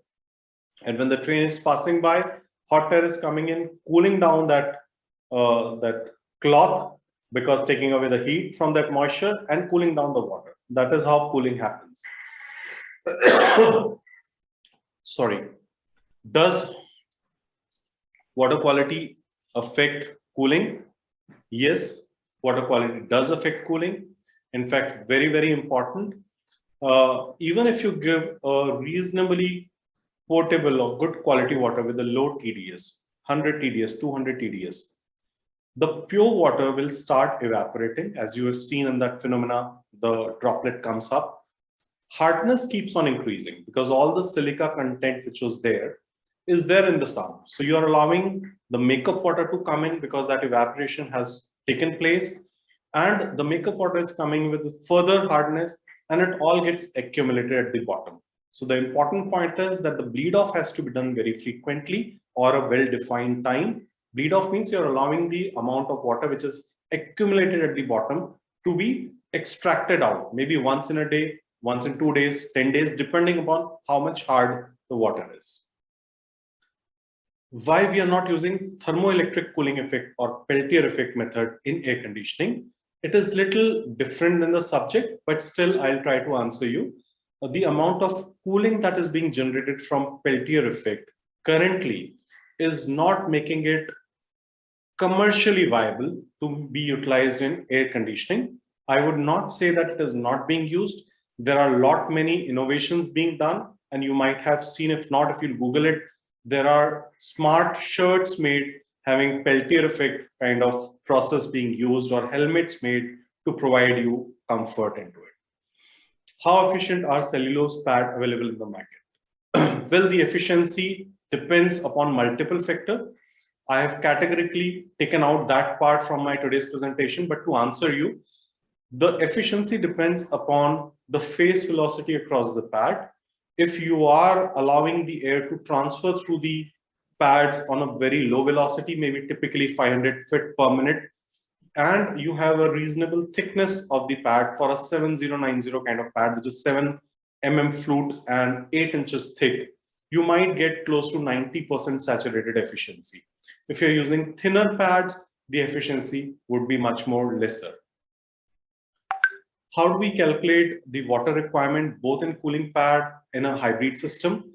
And when the train is passing by, hot air is coming in, cooling down that cloth, because taking away the heat from that moisture and cooling down the water. That is how cooling happens. Sorry. Does water quality affect cooling? Yes, water quality does affect cooling. In fact, very, very important. Even if you give a reasonably potable or good quality water with a low TDS, 100 TDS, 200 TDS, the pure water will start evaporating. As you have seen in that phenomena, the droplet comes up. Hardness keeps on increasing because all the silica content which was there is there in the sun. So you are allowing the makeup water to come in because that evaporation has taken place, and the makeup water is coming with further hardness, and it all gets accumulated at the bottom. So the important point is that the bleed off has to be done very frequently or a well-defined time. Bleed off means you're allowing the amount of water which is accumulated at the bottom to be extracted out, maybe once in a day, once in 2 days, 10 days, depending upon how much hard the water is. Why we are not using thermoelectric cooling effect or Peltier effect method in air conditioning? It is little different than the subject, but still I'll try to answer you. The amount of cooling that is being generated from Peltier effect currently is not making it commercially viable to be utilized in air conditioning. I would not say that it is not being used. There are a lot many innovations being done, and you might have seen, if not, if you Google it, there are smart shirts made having Peltier effect kind of process being used, or helmets made to provide you comfort into it. How efficient are cellulose pads available in the market? Well, the efficiency depends upon multiple factors. I have categorically taken out that part from my today's presentation, but to answer you, the efficiency depends upon the phase velocity across the pad. If you are allowing the air to transfer through the pads on a very low velocity, maybe typically 500 feet per minute, and you have a reasonable thickness of the pad for a 7090 kind of pad, which is 7 mm flute and 8 inches thick, you might get close to 90% saturated efficiency. If you're using thinner pads, the efficiency would be much more lesser. How do we calculate the water requirement both in cooling pad in a hybrid system?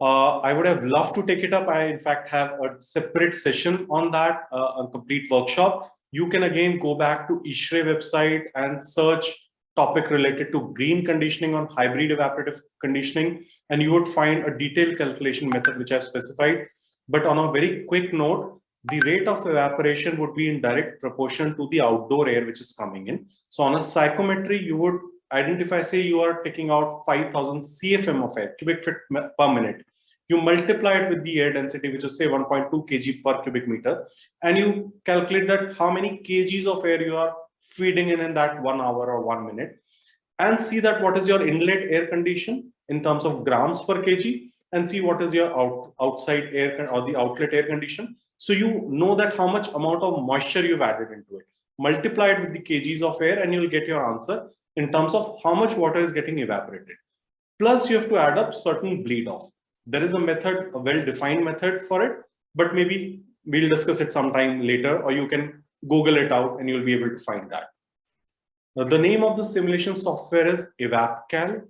I would have loved to take it up. I, in fact, have a separate session on that, a complete workshop. You can again go back to ISHRE website and search topic related to green conditioning on hybrid evaporative conditioning, and you would find a detailed calculation method which I've specified. But on a very quick note, the rate of evaporation would be in direct proportion to the outdoor air which is coming in. So on a psychometry, you would identify, say you are taking out 5,000 CFM of air, cubic feet per minute. You multiply it with the air density, which is say 1.2 kg per cubic meter, and you calculate that how many kgs of air you are feeding in that 1 hour or 1 minute, and see that what is your inlet air condition in terms of grams per kg, and see what is your outside air or the outlet air condition. So you know that how much amount of moisture you've added into it. Multiply it with the kgs of air and you'll get your answer in terms of how much water is getting evaporated. Plus you have to add up certain bleed off. There is a method, a well-defined method for it, but maybe we'll discuss it sometime later, or you can Google it out and you'll be able to find that. Now, the name of the simulation software is EvapCal,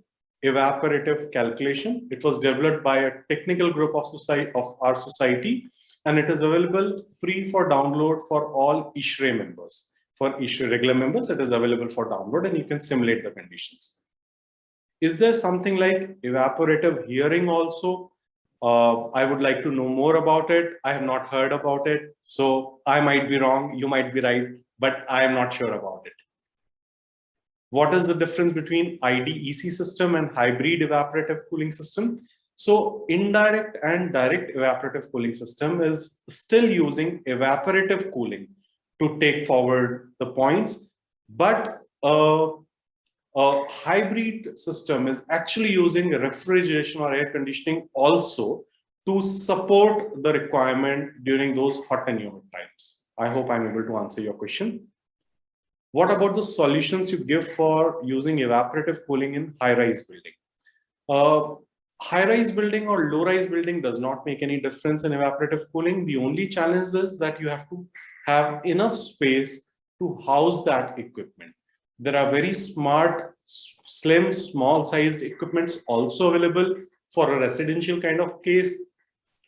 Evaporative Calculation. It was developed by a technical group of our society, and it is available free for download for all ISHRE members. For ISHRE regular members, it is available for download and you can simulate the conditions. Is there something like evaporative hearing also? I would like to know more about it. I have not heard about it. So I might be wrong, you might be right, but I am not sure about it. What is the difference between IDEC system and hybrid evaporative cooling system? So indirect and direct evaporative cooling system is still using evaporative cooling to take forward the points, but a hybrid system is actually using refrigeration or air conditioning also to support the requirement during those hot and humid times. I hope I'm able to answer your question. What about the solutions you give for using evaporative cooling in high-rise building? High-rise building or low-rise building does not make any difference in evaporative cooling. The only challenge is that you have to have enough space to house that equipment. There are very smart, slim, small-sized equipments also available for a residential kind of case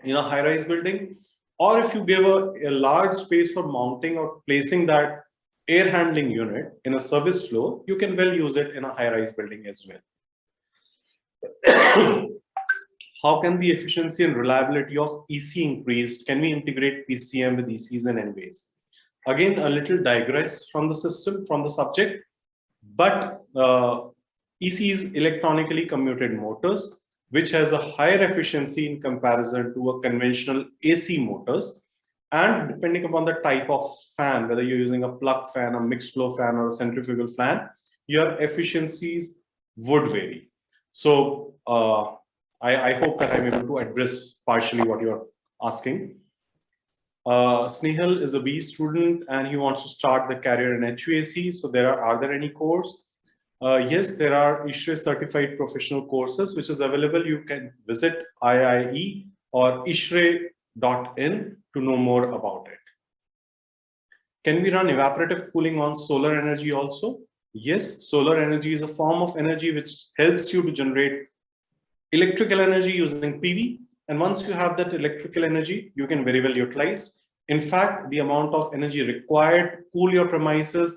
in a high-rise building. Or if you give a large space for mounting or placing that air handling unit in a service floor, you can well use it in a high-rise building as well. How can the efficiency and reliability of EC increased? Can we integrate PCM with ECs and NVAs? Again, a little digress from the system, from the subject, but ECs, electronically commuted motors, which has a higher efficiency in comparison to a conventional AC motors. And depending upon the type of fan, whether you're using a plug fan, a mixed flow fan, or a centrifugal fan, your efficiencies would vary. So I hope that I'm able to address partially what you're asking. Snehal is a B student and he wants to start the career in HVAC. So are there any courses? Yes, there are ISHRE certified professional courses, which is available. You can visit IIE or ishre.in to know more about it. Can we run evaporative cooling on solar energy also? Yes, solar energy is a form of energy which helps you to generate electrical energy using PV. And once you have that electrical energy, you can very well utilize. In fact, the amount of energy required to cool your premises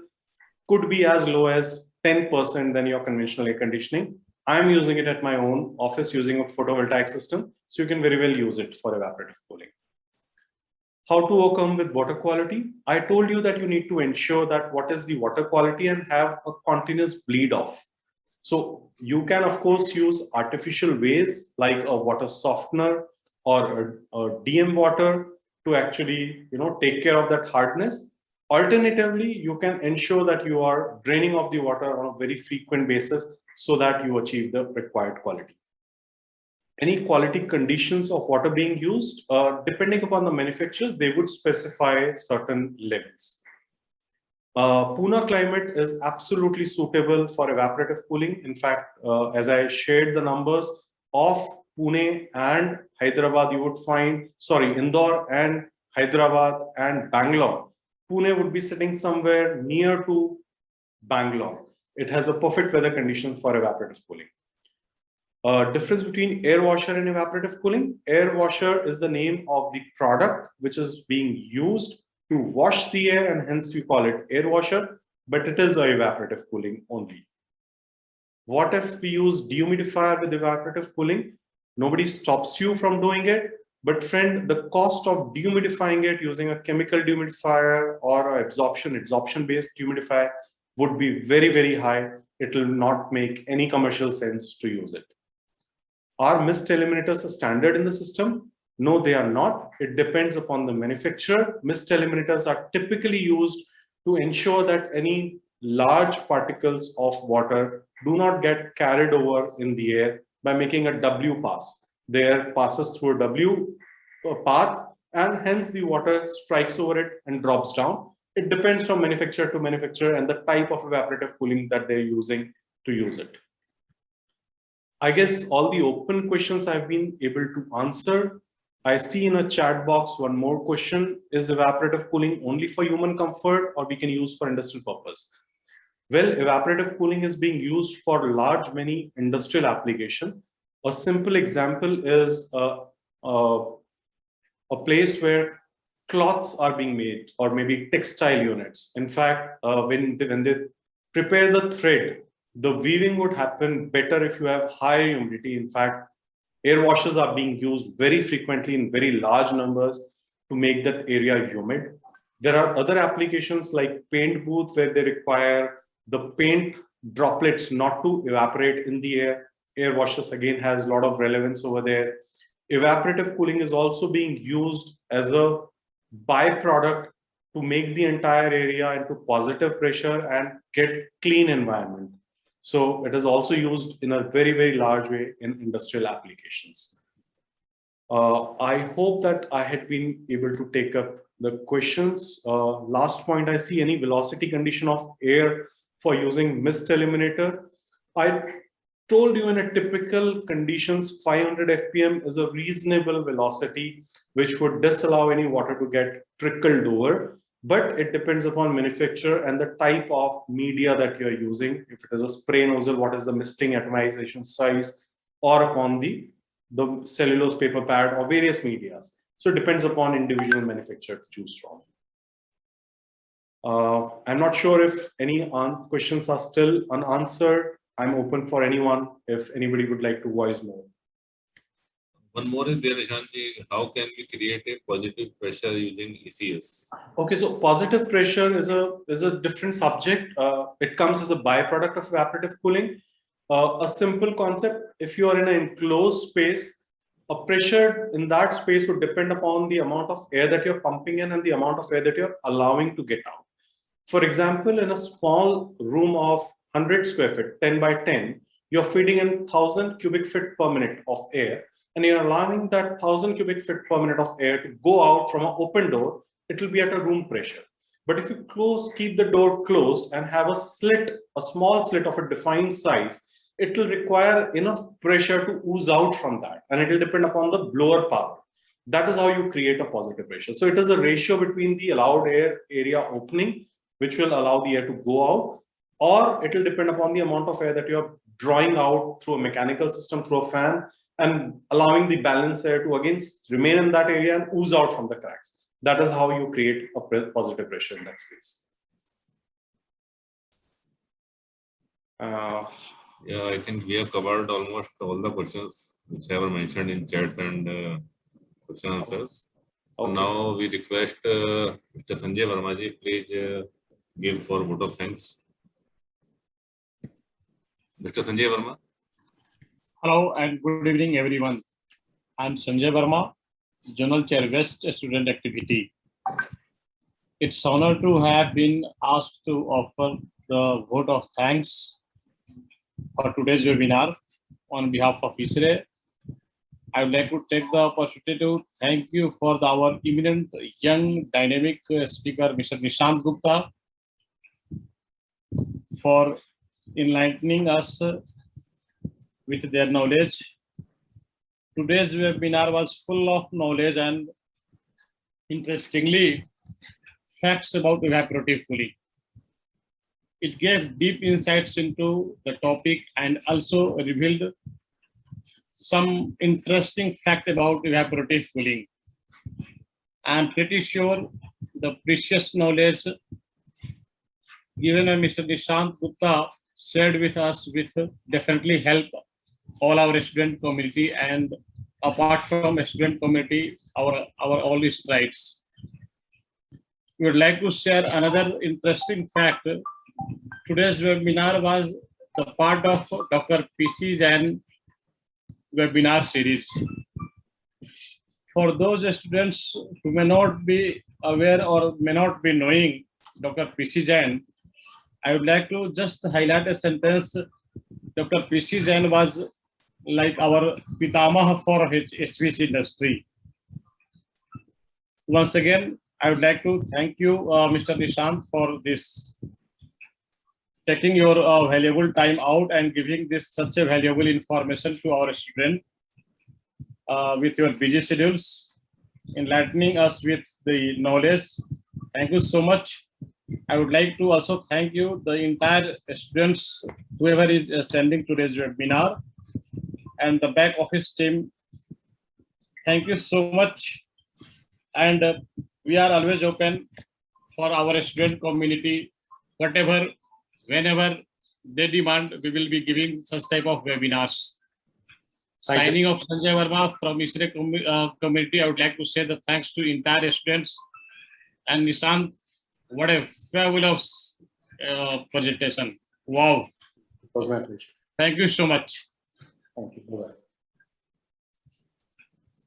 could be as low as 10% than your conventional air conditioning. I'm using it at my own office using a photovoltaic system. So you can very well use it for evaporative cooling. How to overcome with water quality? I told you that you need to ensure that what is the water quality and have a continuous bleed off. So you can, of course, use artificial ways like a water softener or a DM water to actually, take care of that hardness. Alternatively, you can ensure that you are draining off the water on a very frequent basis so that you achieve the required quality. Any quality conditions of water being used, depending upon the manufacturers, they would specify certain levels. Pune climate is absolutely suitable for evaporative cooling. In fact, as I shared the numbers of Pune and Hyderabad, you would find, Indore and Hyderabad and Bangalore. Pune would be sitting somewhere near to Bangalore. It has a perfect weather condition for evaporative cooling. Difference between air washer and evaporative cooling. Air washer is the name of the product which is being used to wash the air, and hence we call it air washer, but it is a evaporative cooling only. What if we use dehumidifier with evaporative cooling? Nobody stops you from doing it, but friend, the cost of dehumidifying it using a chemical dehumidifier or an absorption based dehumidifier would be very, very high. It will not make any commercial sense to use it. Are mist eliminators a standard in the system? No, they are not. It depends upon the manufacturer. Mist eliminators are typically used to ensure that any large particles of water do not get carried over in the air by making a W pass. The air passes through a W path, and hence the water strikes over it and drops down. It depends from manufacturer to manufacturer and the type of evaporative cooling that they're using to use it. I guess all the open questions I've been able to answer. I see in a chat box one more question. Is evaporative cooling only for human comfort, or we can use for industrial purpose? Well, evaporative cooling is being used for many industrial applications. A simple example is a place where cloths are being made, or maybe textile units. In fact, when they prepare the thread, the weaving would happen better if you have high humidity. In fact, air washers are being used very frequently in very large numbers to make that area humid. There are other applications like paint booth where they require the paint droplets not to evaporate in the air. Air washers again has a lot of relevance over there. Evaporative cooling is also being used as a byproduct to make the entire area into positive pressure and get clean environment. So it is also used in a very, very large way in industrial applications. I hope that I had been able to take up the questions. Last point, I see any velocity condition of air for using mist eliminator. I told you in a typical conditions, 500 FPM is a reasonable velocity, which would disallow any water to get trickled over. But it depends upon manufacturer and the type of media that you're using. If it is a spray nozzle, what is the misting atomization size, or upon the cellulose paper pad or various medias. So it depends upon individual manufacturer to choose from. I'm not sure if any questions are still unanswered. I'm open for anyone if anybody would like to voice more. One more is there, Nishantji. How can we create a positive pressure using ECS? Okay, so positive pressure is a different subject. It comes as a byproduct of evaporative cooling. A simple concept: if you are in an enclosed space, a pressure in that space would depend upon the amount of air that you're pumping in and the amount of air that you're allowing to get out. For example, in a small room of 100 square feet, 10 by 10, you're feeding in 1,000 cubic feet per minute of air, and you're allowing that 1,000 cubic feet per minute of air to go out from an open door. It will be at a room pressure. But if you keep the door closed and have a slit, a small slit of a defined size, it will require enough pressure to ooze out from that, and it will depend upon the blower power. That is how you create a positive pressure. So it is a ratio between the allowed air area opening, which will allow the air to go out, or it will depend upon the amount of air that you're drawing out through a mechanical system, through a fan, and allowing the balance air to again remain in that area and ooze out from the cracks. That is how you create a positive pressure in that space. Yeah, I think we have covered almost all the questions which were mentioned in chats and question answers. So now we request Mr. Sanjay Verma ji, please give for vote of thanks. Mr. Sanjay Verma. Hello and good evening, everyone. I'm Sanjay Verma, Journal Chair West Student Activity. It's an honor to have been asked to offer the vote of thanks for today's webinar on behalf of ISRE. I would like to take the opportunity to thank you for our eminent young dynamic speaker, Mr. Nishant Gupta, for enlightening us with their knowledge. Today's webinar was full of knowledge and, interestingly, facts about evaporative cooling. It gave deep insights into the topic and also revealed some interesting fact about evaporative cooling. I'm pretty sure the precious knowledge given by Mr. Nishant Gupta shared with us will definitely help all our student community, and apart from student community, our all strides. We would like to share another interesting fact. Today's webinar was the part of Dr. PC Jain webinar series. For those students who may not be aware or may not be knowing Dr. PC Jain, I would like to just highlight a sentence. Dr. PC Jain was like our Pitamaha for HVC industry. Once again, I would like to thank you, Mr. Nishant, for this, taking your valuable time out and giving this such a valuable information to our students with your busy schedules, enlightening us with the knowledge. Thank you so much. I would like to also thank you, the entire students, whoever is attending today's webinar, and the back office team. Thank you so much. And we are always open for our student community, whatever, whenever they demand, we will be giving such type of webinars. Signing off, Sanjay Verma from ISRE community. I would like to say the thanks to entire students. And Nishant, what a fabulous presentation. Wow. It was my pleasure. Thank you so much. Thank you. Bye-bye.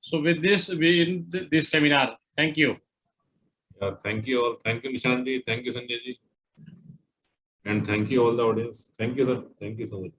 So with this, we end this seminar. Thank you. Thank you all. Thank you, Nishant ji. Thank you, Sanjay ji. And thank you all the audience. Thank you, sir. Thank you so much.